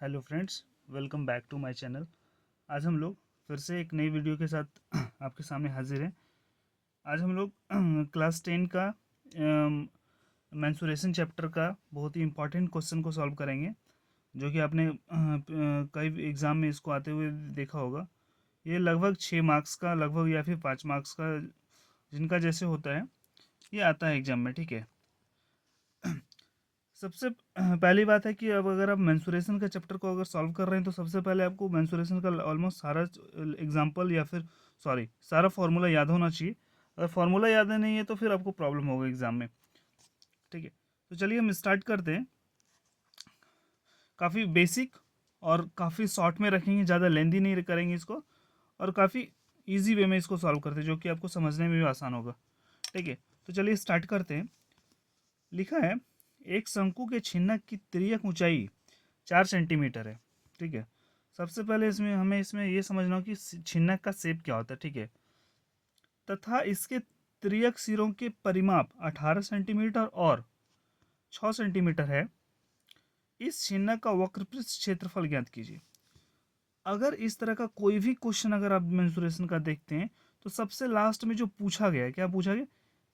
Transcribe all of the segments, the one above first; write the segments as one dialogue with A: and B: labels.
A: Hello friends, welcome back to my channel. आज हम लोग फिर से एक नई वीडियो के साथ आपके सामने हाजिर हैं। आज हम लोग क्लास 10 का मेंसुरेशन चैप्टर का बहुत ही इम्पोर्टेंट क्वेश्चन को सॉल्व करेंगे, जो कि आपने कई एग्ज़ाम में इसको आते हुए देखा होगा। ये लगभग 6 मार्क्स का, लगभग या फिर 5 मार्क्स का, जिनका जैसे होता है, ये आता है एग्ज़ाम में। ठीक है, सबसे पहली बात है कि अब अगर आप मेंसुरेशन का चैप्टर को अगर सॉल्व कर रहे हैं तो सबसे पहले आपको मेंसुरेशन का ऑलमोस्ट सारा एग्जांपल या फिर सारा फार्मूला याद होना चाहिए। अगर फार्मूला याद नहीं है तो फिर आपको प्रॉब्लम होगा एग्जाम में। ठीक है, तो चलिए हम स्टार्ट करते हैं। काफ़ी बेसिक और काफ़ी शॉर्ट में रखेंगे, ज़्यादा लेंदी नहीं करेंगे इसको, और काफ़ी ईजी वे में इसको सॉल्व करते हैं, जो कि आपको समझने में भी आसान होगा। ठीक है, तो चलिए स्टार्ट करते हैं। लिखा है, एक शंकु के छिन्नक की तिर्यक ऊंचाई 4 सेंटीमीटर है। ठीक है, सबसे पहले इसमें ये समझना हो कि छिन्नक का शेप क्या होता है। ठीक है, तथा इसके तिर्यक सिरों के परिमाप 18 सेंटीमीटर और 6 सेंटीमीटर है। इस छिन्नक का वक्रपृष्ठ क्षेत्रफल ज्ञात कीजिए। अगर इस तरह का कोई भी क्वेश्चन अगर आप मेंसुरेशन का देखते हैं तो सबसे लास्ट में जो पूछा गया है, क्या पूछा गया?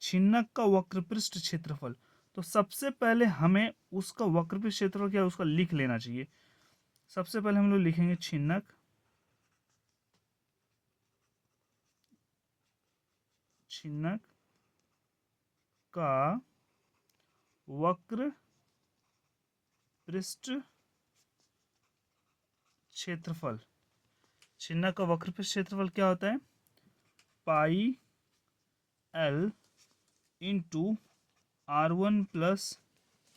A: छिन्नक का वक्रपृष्ठ क्षेत्रफल। तो सबसे पहले हमें उसका वक्रपृष्ठ क्षेत्रफल क्या है उसका लिख लेना चाहिए। सबसे पहले हम लोग लिखेंगे छिन्नक छिन्नक का वक्र पृष्ठ क्षेत्रफल। छिन्नक का वक्र पृष्ठ क्षेत्रफल क्या होता है? Pi L into R1 plus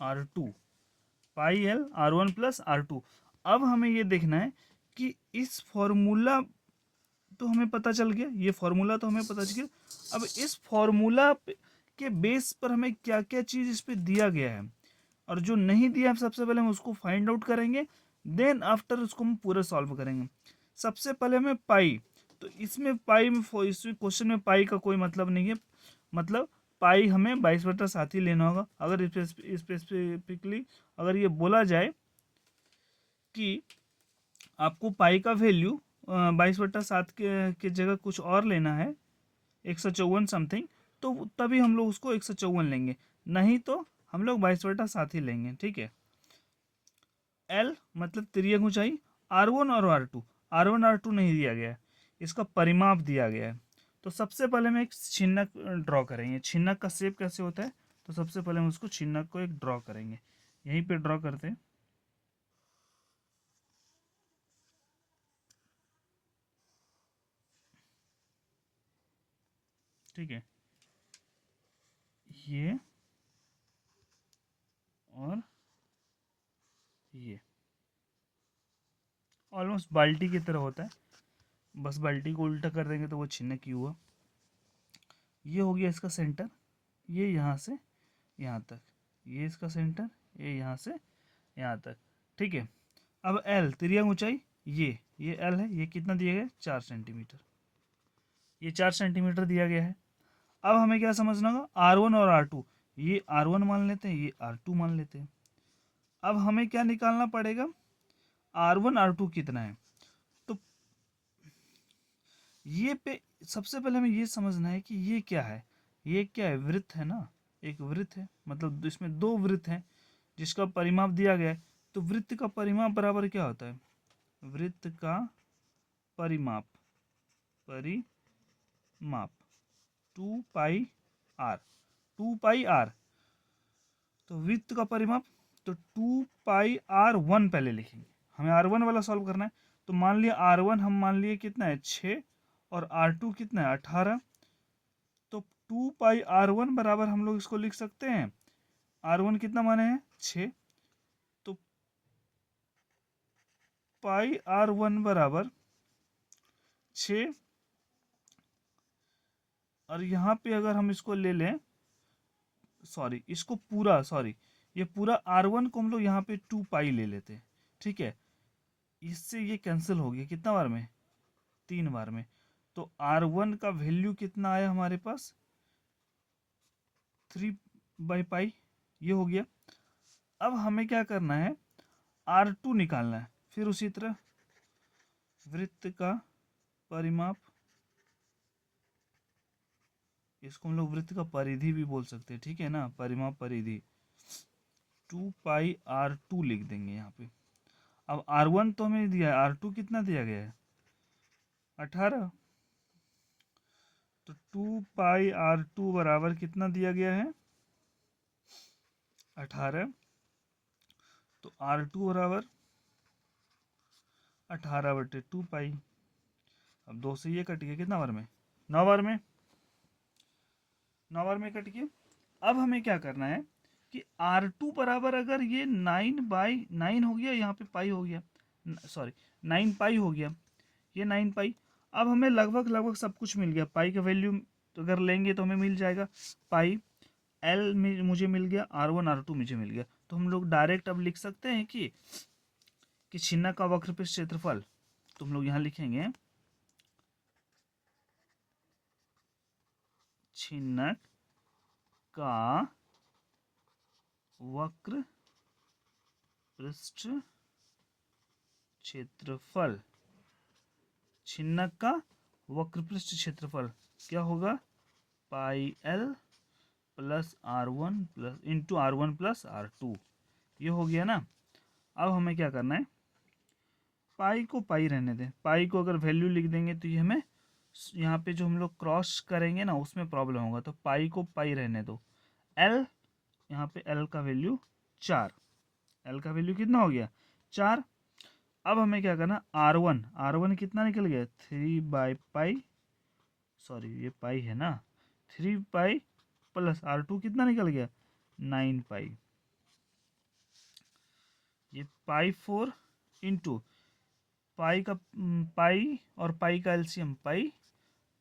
A: R2। Pi L R1 plus R2। अब हमें ये देखना है कि इस फॉर्मूला तो हमें पता चल गया, ये फॉर्मूला तो हमें पता चल गया। अब इस फॉर्मूला के बेस पर हमें क्या क्या चीज़ इस पे दिया गया है और जो नहीं दिया, सबसे पहले हम उसको फाइंड आउट करेंगे। देन आफ्टर उसको हम पूरा सॉल्व करेंगे। सबसे पहले हमें पाई, तो इसमें इसमें क्वेश्चन में पाई का कोई मतलब नहीं है। मतलब पाई हमें 22/7 ही लेना होगा। अगर स्पेसिफिकली अगर ये बोला जाए कि आपको पाई का वैल्यू 22/7 के जगह कुछ और लेना है, 154 समथिंग, तो तभी हम लोग उसको 154 लेंगे, नहीं तो हम लोग 22/7 ही लेंगे। ठीक है, एल मतलब तिर्यक ऊंचाई, R1 और R2 नहीं दिया गया है, इसका परिमाप दिया गया है। तो सबसे पहले हम एक छिन्नक ड्रॉ करेंगे। छिन्नक का शेप कैसे होता है, तो सबसे पहले हम उसको छिन्नक को एक ड्रॉ करेंगे। यहीं पे ड्रॉ करते हैं। ठीक है, ये और ये ऑलमोस्ट बाल्टी की तरह होता है, बस बाल्टी को उल्टा कर देंगे तो वो छिन्नक ही हुआ। ये हो गया इसका सेंटर, ये यहाँ से यहाँ तक, ये इसका सेंटर, ये यहाँ से यहाँ तक। ठीक है, अब एल तिर्यक ऊंचाई, ये एल है, ये कितना दिया गया है? 4 सेंटीमीटर। ये 4 सेंटीमीटर दिया गया है। अब हमें क्या समझना होगा? R1 और R2, ये R1 मान लेते हैं, ये R2 मान लेते हैं। अब हमें क्या निकालना पड़ेगा? R1 R2 कितना है? तो ये पे सबसे पहले हमें ये समझना है कि ये क्या है। ये क्या है? वृत्त है ना, एक वृत्त है, मतलब इसमें दो वृत्त हैं जिसका परिमाप दिया गया है। तो वृत्त का परिमाप बराबर क्या होता है? वृत्त का परिमाप परिमाप 2 पाई आर। 2 पाई आर, तो वृत्त का परिमाप, तो 2 पाई R1 पहले लिखेंगे। हमें R1 वाला सॉल्व करना है। तो मान लिया R1 हम मान लिए कितना है? 6, और R2 कितना है? 18। तो 2 पाई R1 बराबर हम लोग इसको लिख सकते हैं, R1 कितना माने हैं? 6। तो पाई R1 बराबर 6, और यहाँ पे अगर हम इसको ले लें, इसको पूरा, ये पूरा R1 को हम लोग यहाँ पे 2 पाई ले लेते हैं। ठीक है, इससे ये कैंसिल हो गया कितना बार में? 3 बार में। तो R1 का वैल्यू कितना आया हमारे पास? 3/पाई, ये हो गया। अब हमें क्या करना है? R2 निकालना है। फिर उसी तरह वृत्त का परिमाप, इसको हम लोग वृत्त का परिधि भी बोल सकते हैं, ठीक है ना, परिमाप परिधि 2πr2 लिख देंगे यहाँ पे। अब R1 तो हमें दिया है, R2 कितना दिया गया है 18, तो 2πr2 बराबर कितना दिया गया है 18, तो R2 बराबर 18/2π। अब 2 से ये कट गया, कितना बार में 9 बार में, 9 बार में कट गया। अब हमें क्या करना है कि R2 बराबर अगर ये 9/9 हो गया, यहाँ पे पाई हो गया, सॉरी 9π हो गया, ये 9π। अब हमें लगभग सब कुछ मिल गया, पाई का वैल्यू तो अगर लेंगे तो हमें मिल जाएगा पाई, एल में मुझे मिल गया, R1 R2 मुझे मिल गया। तो हम लोग डायरेक्ट अब लिख सकते हैं कि छिन्नक का वक्रपृष्ठ क्षेत्रफल, तो हम लोग यहाँ लिखेंगे छिन्नक का वक्र पृष्ठ क्षेत्रफल, छिन्नक का वक्र पृष्ठ क्षेत्रफल क्या होगा pi L plus R1 plus into R1 plus R2, ये हो गया ना। अब हमें क्या करना है, पाई को पाई रहने दें, पाई को अगर वैल्यू लिख देंगे तो ये हमें यहाँ पे जो हम लोग क्रॉस करेंगे ना उसमें प्रॉब्लम होगा, तो पाई को पाई रहने दो। एल, यहाँ पे एल का वैल्यू 4, एल का वैल्यू कितना हो गया 4। अब हमें क्या करना, R1 कितना निकल गया 3/पाई, सॉरी ये पाई है ना, 3π प्लस R2 कितना निकल गया 9π, ये π4 इंटू पाई का पाई और पाई का एलसीएम पाई,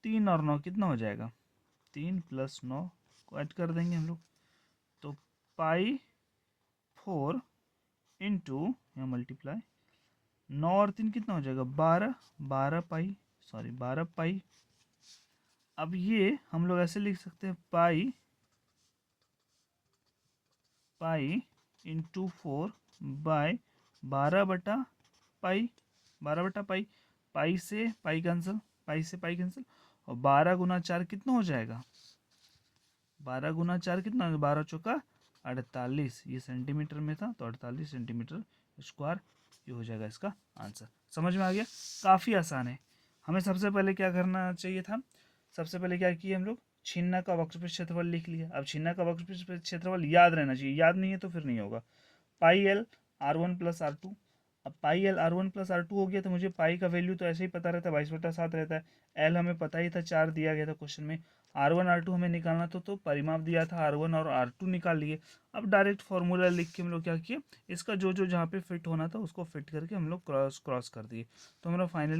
A: 3 और 9 कितना हो जाएगा 3 + 9 को ऐड कर देंगे हम लोग, तो π4 इंटू यहाँ मल्टीप्लाई 9 और 3 कितना हो जाएगा 12 सॉरी 12π। अब ये हम लोग ऐसे लिख सकते हैं पाई इंटू 4/12/पाई, 12/पाई, पाई से पाई कैंसिल, पाई से पाई कैंसिल, और 12 × 4 कितना हो जाएगा 12 × 4 कितना हो, 12 चौका 48, ये सेंटीमीटर में था तो 48 सेंटीमीटर स्क्वायर, ये हो जाएगा इसका आंसर। समझ में आ गया, काफ़ी आसान है। हमें सबसे पहले क्या करना चाहिए था, सबसे पहले क्या किया हम लोग, छिन्नक का वक्रपृष्ठ क्षेत्रफल लिख लिया। अब छिन्नक का वक्रपृष्ठ क्षेत्रफल याद रहना चाहिए, याद नहीं है तो फिर नहीं होगा। पाई एल R1 + R2, अब पाई एल R1 + R2 हो गया तो मुझे पाई का वैल्यू तो ऐसे ही पता रहता है 22/7 रहता है, एल हमें पता ही था 4 दिया गया था क्वेश्चन में, R1 R2 हमें निकालना था तो परिमाप दिया था R1 और R2 निकाल लिए। अब डायरेक्ट फार्मूला लिख के हम लोग क्या किए, इसका जो जहाँ पे फिट होना था उसको फिट करके हम लोग क्रॉस कर दिए, तो हमारा फाइनली